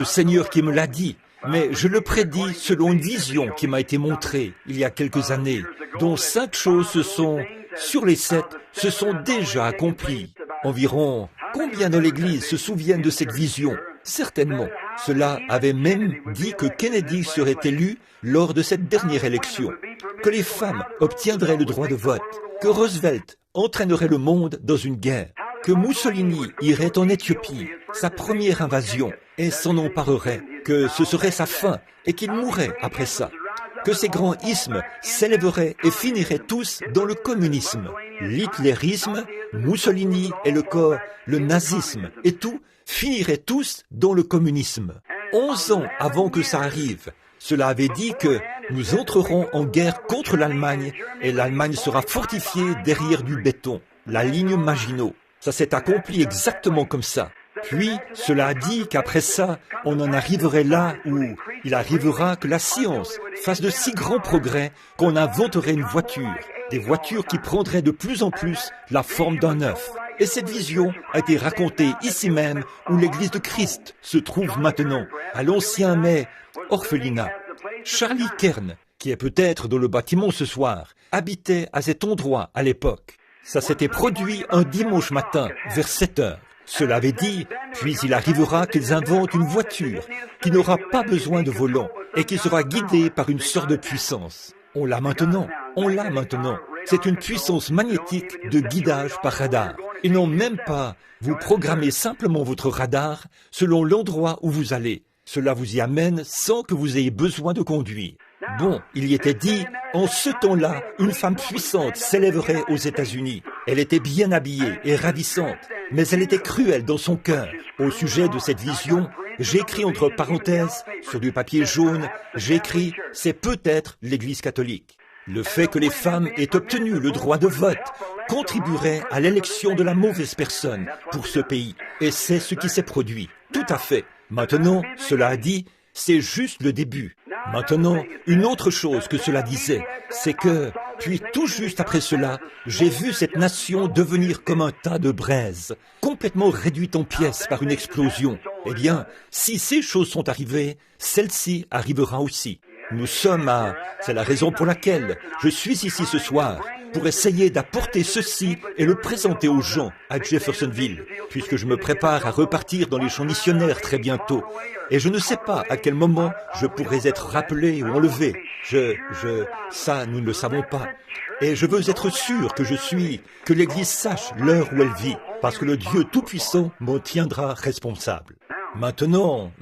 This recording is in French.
le Seigneur qui me l'a dit, mais je le prédis selon une vision qui m'a été montrée il y a quelques années, dont 5 choses sur les 7 se sont déjà accomplies. Environ, combien de l'Église se souviennent de cette vision? Certainement. Cela avait même dit que Kennedy serait élu lors de cette dernière élection, que les femmes obtiendraient le droit de vote, que Roosevelt entraînerait le monde dans une guerre, que Mussolini irait en Éthiopie, sa première invasion, et s'en emparerait, que ce serait sa fin et qu'il mourrait après ça, que ces grands ismes s'élèveraient et finiraient tous dans le communisme, l'hitlérisme, Mussolini et le nazisme et tout finiraient tous dans le communisme. 11 ans avant que ça arrive, cela avait dit que nous entrerons en guerre contre l'Allemagne et l'Allemagne sera fortifiée derrière du béton, la ligne Maginot. Ça s'est accompli exactement comme ça. Puis, cela a dit qu'après ça, on en arriverait là où il arrivera que la science fasse de si grands progrès qu'on inventerait une voiture, des voitures qui prendraient de plus en plus la forme d'un œuf. Et cette vision a été racontée ici même où l'église de Christ se trouve maintenant, à l'ancien mais orphelinat. Charlie Kern, qui est peut-être dans le bâtiment ce soir, habitait à cet endroit à l'époque. Ça s'était produit un dimanche matin, vers 7 heures. Cela avait dit, puis il arrivera qu'ils inventent une voiture qui n'aura pas besoin de volant et qui sera guidée par une sorte de puissance. On l'a maintenant. C'est une puissance magnétique de guidage par radar. Et non même pas, vous programmez simplement votre radar selon l'endroit où vous allez. Cela vous y amène sans que vous ayez besoin de conduire. Bon, il y était dit, en ce temps-là, une femme puissante s'élèverait aux États-Unis. Elle était bien habillée et ravissante, mais elle était cruelle dans son cœur. Au sujet de cette vision, j'ai écrit entre parenthèses, sur du papier jaune, j'ai écrit « c'est peut-être l'Église catholique ». Le fait que les femmes aient obtenu le droit de vote contribuerait à l'élection de la mauvaise personne pour ce pays. Et c'est ce qui s'est produit. Tout à fait. Maintenant, cela a dit, c'est juste le début. Maintenant, une autre chose que cela disait, c'est que, puis tout juste après cela, j'ai vu cette nation devenir comme un tas de braises, complètement réduite en pièces par une explosion. Eh bien, si ces choses sont arrivées, celle-ci arrivera aussi. C'est la raison pour laquelle je suis ici ce soir, pour essayer d'apporter ceci et le présenter aux gens à Jeffersonville, puisque je me prépare à repartir dans les champs missionnaires très bientôt. Et je ne sais pas à quel moment je pourrais être rappelé ou enlevé. Ça, nous ne le savons pas. Et je veux être sûr que l'Église sache l'heure où elle vit, parce que le Dieu Tout-Puissant m'en tiendra responsable. Maintenant,